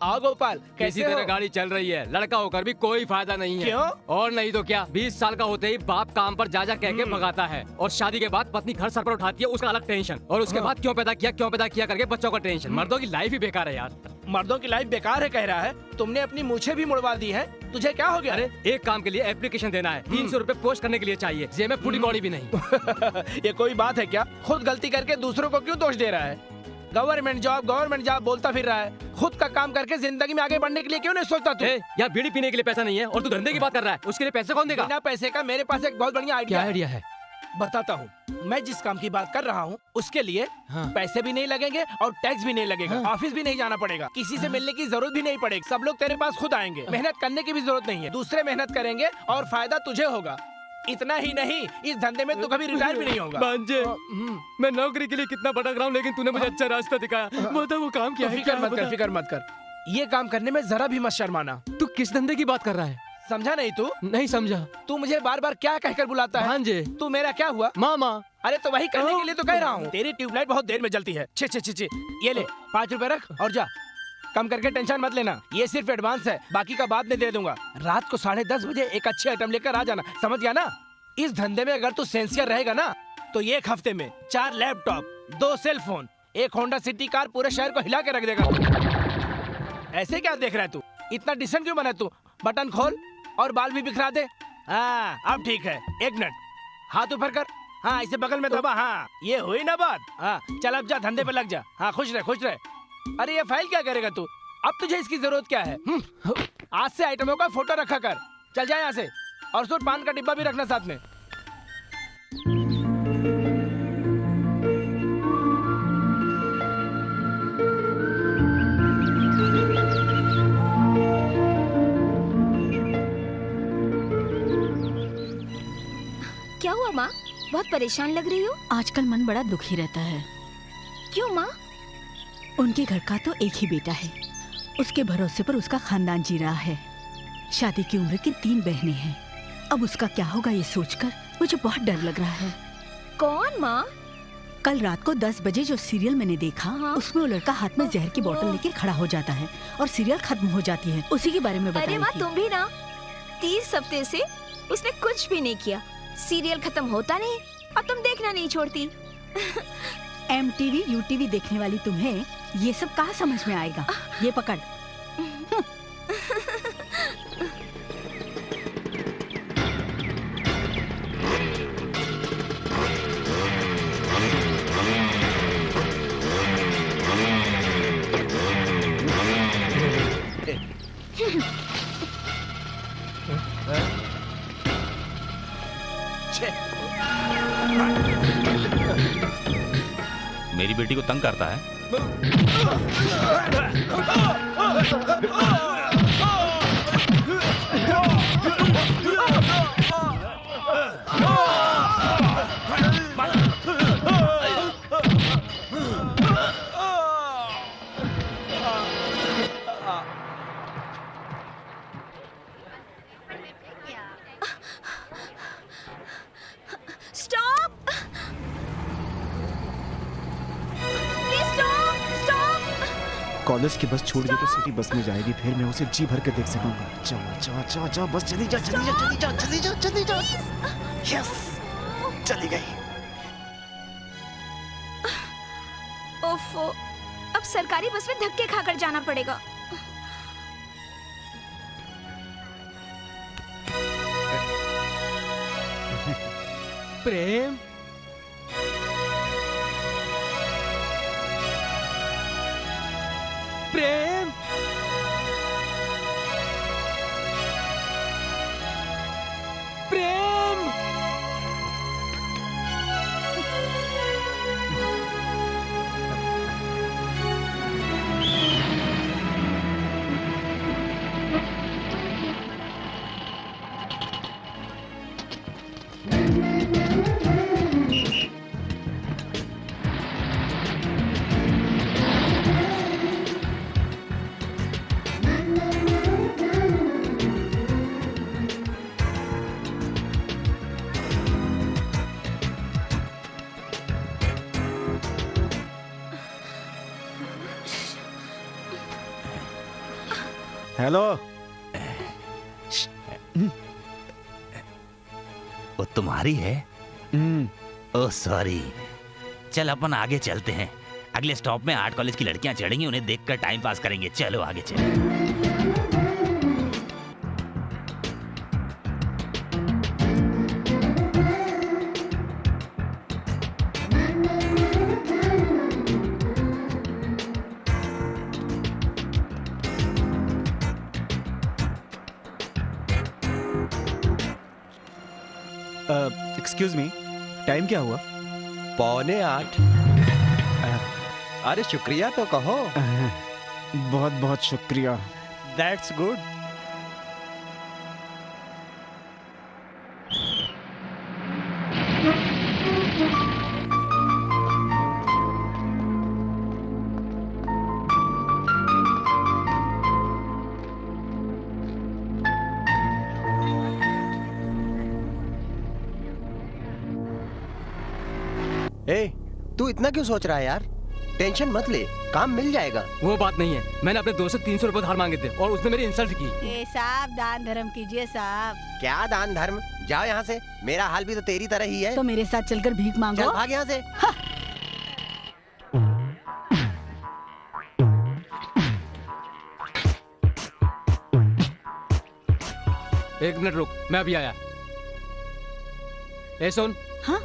आओ गोपाल, किसी कैसे तरह हो? गाड़ी चल रही है, लड़का होकर भी कोई फायदा नहीं है। क्यों? और नहीं तो क्या, 20 साल का होते ही बाप काम पर जा कह के भगाता है और शादी के बाद पत्नी घर सर पर उठाती है, उसका अलग टेंशन। और उसके बाद क्यों पैदा किया करके बच्चों का टेंशन। मर्दों की लाइफ ही बेकार है यार। मर्दों की लाइफ बेकार है कह रहा है। तुमने अपनी मूछें भी मुड़वा दी है, तुझे क्या हो गया? अरे एक काम के लिए एप्लीकेशन देना है, 300 रुपए पोस्ट करने के लिए चाहिए, जेब में फूटी कौड़ी भी नहीं। ये कोई बात है क्या? खुद गलती करके दूसरों को क्यों दोष दे रहा है? गवर्नमेंट जॉब बोलता फिर रहा है। खुद का काम करके जिंदगी में आगे बढ़ने के लिए क्यों नहीं सोचता तू? यार बीड़ी पीने के लिए पैसा नहीं है और तू धंधे की बात कर रहा है, उसके लिए पैसे कौन देगा? बिना पैसे का मेरे पास एक बहुत बढ़िया क्या आइडिया आइडिया है? बताता हूँ। मैं जिस काम की बात कर रहा हूँ उसके लिए हाँ। पैसे भी नहीं लगेंगे और टैक्स भी नहीं लगेगा। हाँ। ऑफिस भी नहीं जाना पड़ेगा, किसी से मिलने की जरूरत भी नहीं पड़ेगी। सब लोग तेरे पास खुद आएंगे, मेहनत करने की भी जरूरत नहीं है। दूसरे मेहनत करेंगे और फायदा तुझे होगा। इतना ही नहीं, इस धंधे में तू कभी रिटायर भी नहीं होगा। भांजे, मैं नौकरी के लिए कितना भटक रहा हूँ, लेकिन तूने मुझे अच्छा रास्ता दिखाया। बता वो काम क्या है? फिक्र मत कर। ये काम करने में जरा भी मत शर्माना। तू किस धंधे की बात कर रहा है? समझा नहीं तू? नहीं समझा। तू मुझे बार बार क्या कहकर बुलाता है? भांजे। तू मेरा क्या हुआ? मामा। अरे तो वही करने के लिए तो कह रहा हूँ। तेरी ट्यूबलाइट बहुत देर में जलती है। छे, ये ले 5 रुपए रख और जा। कम करके टेंशन मत लेना, ये सिर्फ एडवांस है, बाकी का बाद में दे दूंगा। रात को 10:30 बजे एक अच्छी आइटम लेकर आ जाना, समझ गया ना? इस धंधे में अगर तू सिंसियर रहेगा ना तो एक हफ्ते में 4 लैपटॉप, 2 सेल फोन, एक होंडा सिटी कार पूरे शहर को हिला के रख देगा। ऐसे क्या देख रहा है तू? इतना डिसेंट क्यों बना तू? बटन खोल और बाल भी बिखरा दे। हाँ अब ठीक है। 1 मिनट, हाथ ऊपर कर। हाँ इसे बगल में दबा। हाँ ये हुई ना बात। हाँ चल अब जा, धंधे पे लग जा। हाँ खुश रहे। अरे ये फाइल क्या करेगा तू? अब तुझे इसकी जरूरत क्या है? आज से आइटमों का फोटो रखा कर। चल जा यहाँ से। और सुन, पान का डिब्बा भी रखना साथ में। क्या हुआ माँ? बहुत परेशान लग रही हो। आजकल मन बड़ा दुखी रहता है। क्यों माँ? उनके घर का तो एक ही बेटा है, उसके भरोसे पर उसका खानदान जी रहा है। शादी की उम्र की 3 बहनें हैं। अब उसका क्या होगा ये सोचकर मुझे बहुत डर लग रहा है। कौन माँ? कल रात को 10 बजे जो सीरियल मैंने देखा, हाँ? उसमें वो लड़का हाथ में जहर की बोतल लेकर खड़ा हो जाता है और सीरियल खत्म हो जाती है। उसी के बारे में बता अरे रही माँ थी। तुम भी ना, 30 हफ्ते से उसने कुछ भी नहीं किया। सीरियल खत्म होता नहीं और तुम देखना नहीं छोड़ती। MTV, UTV देखने वाली तुम्हें ये सब कहाँ समझ में आएगा? ये पकड़। मेरी बेटी को तंग करता है। स्टॉप! Please stop! कॉलेज की बस छूट गई तो सिटी बस में जाएगी, फिर मैं उसे जी भर के देख सकूंगा। जा बस चली जा। यस, चली गई। ओफो, अब सरकारी बस में धक्के खाकर जाना पड़ेगा। प्रेम, प्रेम, प्रेम। हेलो। वो तुम्हारी है? Oh sorry. चल अपन आगे चलते हैं। अगले स्टॉप में आर्ट कॉलेज की लड़कियां चढ़ेंगी, उन्हें देखकर टाइम पास करेंगे। चलो आगे चलो। एक्सक्यूज मी, टाइम क्या हुआ? 7:45। अरे शुक्रिया तो कहो। बहुत बहुत शुक्रिया। That's good. ए, तू इतना क्यों सोच रहा है यार? टेंशन मत ले, काम मिल जाएगा। वो बात नहीं है, मैंने अपने दोस्त से 300 रुपए धार मांगे थे और उसने मेरी इंसल्ट की। ये साहब दान धर्म कीजिए साहब। क्या दान धर्म? जाओ यहाँ से। मेरा हाल भी तो तेरी तरह ही है। तो मेरे साथ चलकर भीख मांगो। चल भाग यहाँ से। एक मिनट रुक, मैं अभी आया। ए सुन, हाँ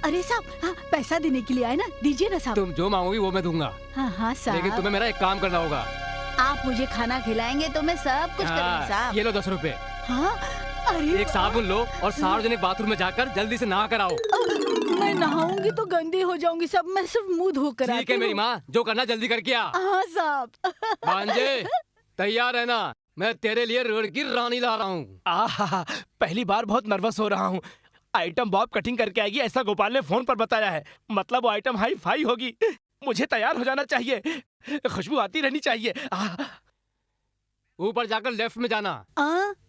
अरे साहब, हाँ, पैसा देने के लिए आए ना, दीजिए ना साहब। तुम जो मांगोगी वो मैं दूंगा, हाँ हाँ लेकिन साहब, तुम्हें मेरा एक काम करना होगा। आप मुझे खाना खिलाएंगे तो मैं सब कुछ करूँगी साहब। ये लो 10 रुपए। हाँ अरे एक साबुन लो और सार्वजनिक बाथरूम में जाकर जल्दी से नहा कर आओ। मैं नहाऊंगी तो गंदी हो जाऊंगी सब। मैं सिर्फ मुंह धोकर आती ठीक है मेरी हूँ। माँ, जो करना जल्दी करके आ। हाँ साहब। भांजे तैयार है ना? मैं तेरे लिए रोड की रानी ला रहा हूँ। आहा, पहली बार बहुत नर्वस हो रहा हूँ। आइटम बॉब कटिंग करके आएगी ऐसा गोपाल ने फोन पर बताया है। मतलब वो आइटम हाई फाई होगी। मुझे तैयार हो जाना चाहिए, खुशबू आती रहनी चाहिए। ऊपर जाकर लेफ्ट में जाना।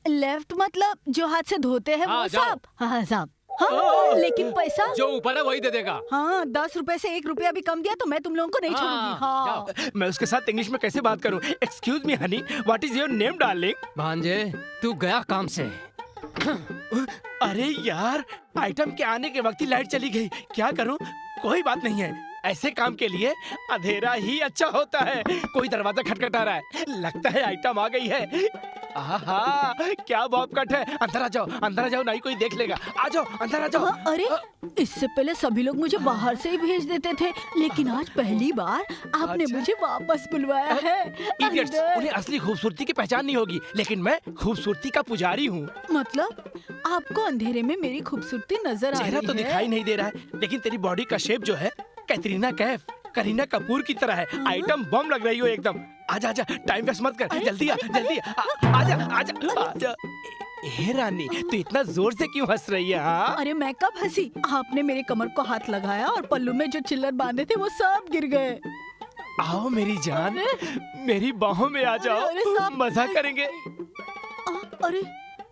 लेफ्ट मतलब जो हाथ से धोते हैं हाँ, वो जाओ। साहब? हाँ साहब। हाँ, लेकिन पैसा? जो ऊपर है वही दे देगा। हाँ, 10 रुपए से 1 रुपया भी कम दिया तो मैं तुम लोगों को नहीं छोड़ूंगी। हाँ। जाओ। मैं उसके साथ इंग्लिश में कैसे बात करूं? Excuse me Honey, what is your name darling? भांजे तू गया काम से। अरे यार, आइटम के आने के वक्त ही लाइट चली गई। क्या करूं? कोई बात नहीं है, ऐसे काम के लिए अंधेरा ही अच्छा होता है। कोई दरवाजा खटखटा रहा है, लगता है आइटम आ गई है। आहा, क्या बॉब कट है। अंदर आ जाओ, अंदर आ जाओ, नहीं कोई देख लेगा। आ जाओ, अंदर आ जाओ। हाँ, अरे इससे पहले सभी लोग मुझे बाहर से ही भेज देते थे, लेकिन आज पहली बार आपने अच्छा। मुझे वापस बुलवाया है। इडियट्स, अंदर। उन्हें असली खूबसूरती की पहचान नहीं होगी, लेकिन मैं खूबसूरती का पुजारी हूँ। मतलब आपको अंधेरे में मेरी खूबसूरती नजर आ रही चेहरा है? तो दिखाई नहीं दे रहा है, लेकिन तेरी बॉडी का शेप जो है कैटरीना कैफ, करीना कपूर की तरह है। आइटम बम लग रही हो एकदम। आजा आजा, टाइम वेस्ट मत कर, जल्दी आ, जल्दी आ। आजा आजा आजा। ए रानी, तू इतना जोर से क्यों हंस रही है? हाँ? अरे मैं कब हंसी? आपने मेरे कमर को हाथ लगाया और पल्लू में जो चिल्लर बांधे थे वो सब गिर गए। आओ मेरी जान, मेरी बाहों में आ जाओ, अरे साहब। मजा करेंगे। अरे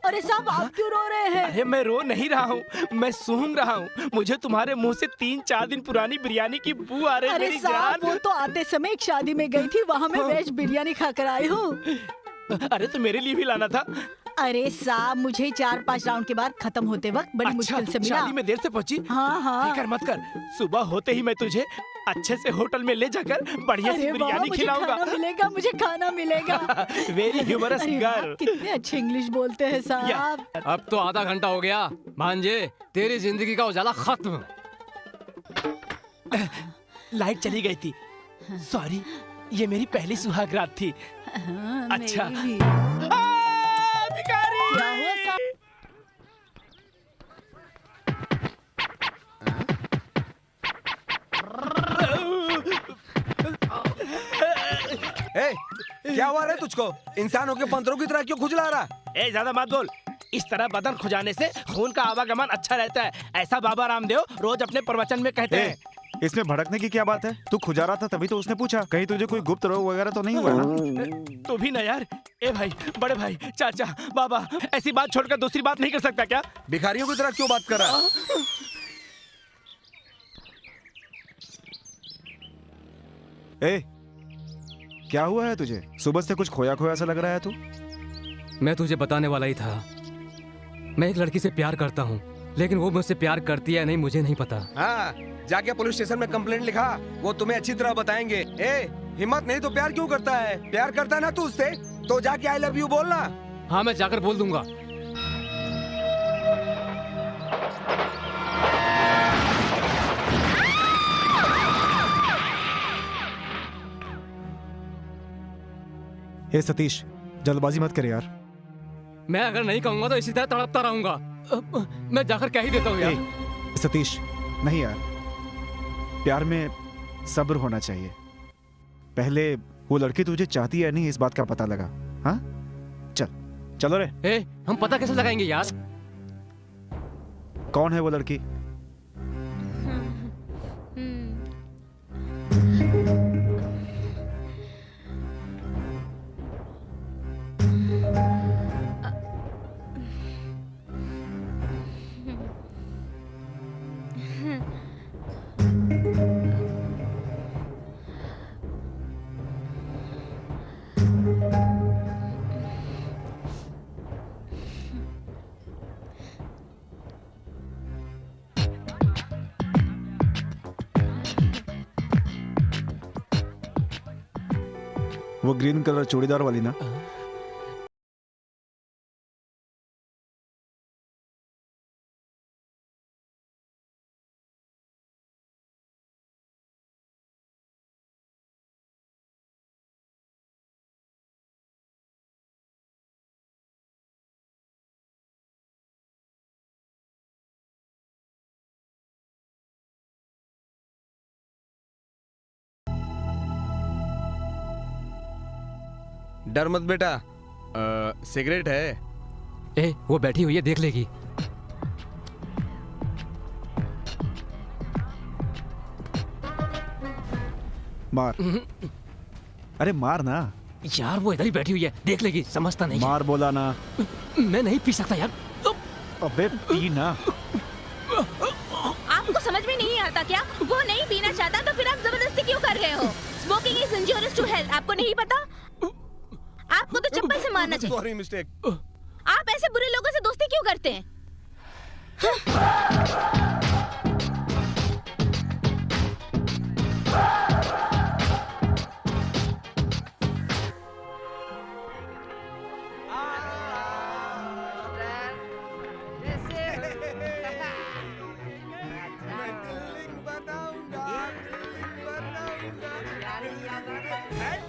अरे साहब, आप क्यों रो रहे हैं? अरे मैं रो नहीं रहा हूँ, मैं सूंघ रहा हूँ। मुझे तुम्हारे मुंह से 3-4 दिन पुरानी बिरयानी की बू आ रही है अरे मेरी साहब, जान। वो तो आते समय एक शादी में गई थी, वहाँ मैं वेज बिरयानी खाकर आई हूँ। अरे तो मेरे लिए भी लाना था। अरे साहब, मुझे 4-5 राउंड के बाद खत्म होते वक्त बड़ी मुश्किल से मिला। शादी में देर से पहुंची? हाँ हाँ। फिकर मत कर, सुबह होते ही मैं तुझे अच्छे से होटल में ले जाकर बढ़िया सी अरे वाह, बिरयानी मुझे खिलाऊंगा। खाना मिलेगा, मुझे खाना मिलेगा। वेरी ह्यूमरस अरे वाह, गर्ल। कितने अच्छे इंग्लिश बोलते हैं साहब। अब तो आधा घंटा हो गया। भांजे तेरी जिंदगी का उजाला खत्म। लाइट चली गई थी, सॉरी, ये मेरी पहली सुहाग रात थी। हाँ, अच्छा। मेरी भी। भिखारी! क्या हुआ साहब? ए, क्या हुआ रे तुझको? इंसानों के पंतरों की तरह क्यों खुजला रहा? ए, ज्यादा मत बोल। इस तरह बदन खुजाने से खून का आवागमन अच्छा रहता है, ऐसा बाबा रामदेव रोज अपने प्रवचन में कहते हैं। इसमें भड़कने की क्या बात है? तू खुजा रहा था तभी तो उसने पूछा, कहीं तुझे कोई गुप्त रोग वगैरह तो नहीं हुआ ना? तू भी ना यार। ए भाई, बड़े भाई, चाचा, बाबा, ऐसी बात छोड़कर दूसरी बात नहीं कर सकता क्या? भिखारियों की तरह क्यों बात कर रहा है? ए, क्या हुआ है तुझे? सुबह से कुछ खोया खोया सा लग रहा है तू। मैं तुझे बताने वाला ही था। मैं एक लड़की से प्यार करता हूँ, लेकिन वो मुझसे प्यार करती है या नहीं मुझे नहीं पता। हाँ, जाके पुलिस स्टेशन में कंप्लेंट लिखा, वो तुम्हें अच्छी तरह बताएंगे। ए, हिम्मत नहीं तो प्यार क्यों करता है? प्यार करता है ना तू उससे, तो जाके आई लव यू बोलना। हाँ, मैं जाकर बोल दूंगा। हे सतीश, जल्दबाजी मत कर यार। मैं अगर नहीं कहूंगा तो इसी तरह तड़पता रहूंगा। मैं जाकर कह ही देता हूँ यार। सतीश, नहीं यार, प्यार में सब्र होना चाहिए। पहले वो लड़की तुझे चाहती है नहीं, इस बात का पता लगा। हाँ, चलो रे। ए, हम पता कैसे लगाएंगे यार? कौन है वो लड़की? वो ग्रीन कलर चूड़ीदार वाली ना? डर मत बेटा, सिगरेट है। ए, वो बैठी हुई है, देख लेगी। मार। अरे मार ना यार, वो इधर ही बैठी हुई है, देख लेगी, समझता नहीं। मार बोला ना। मैं नहीं पी सकता यार। अबे पी ना। आपको समझ में नहीं आता क्या? वो नहीं पीना चाहता तो फिर आप जबरदस्ती क्यों कर रहे हो? Smoking is injurious to health. आपको नहीं पता? आपको तो चप्पल से मारना चाहिए। Sorry, mistake. आप ऐसे बुरे लोगों से दोस्ती क्यों करते हैं?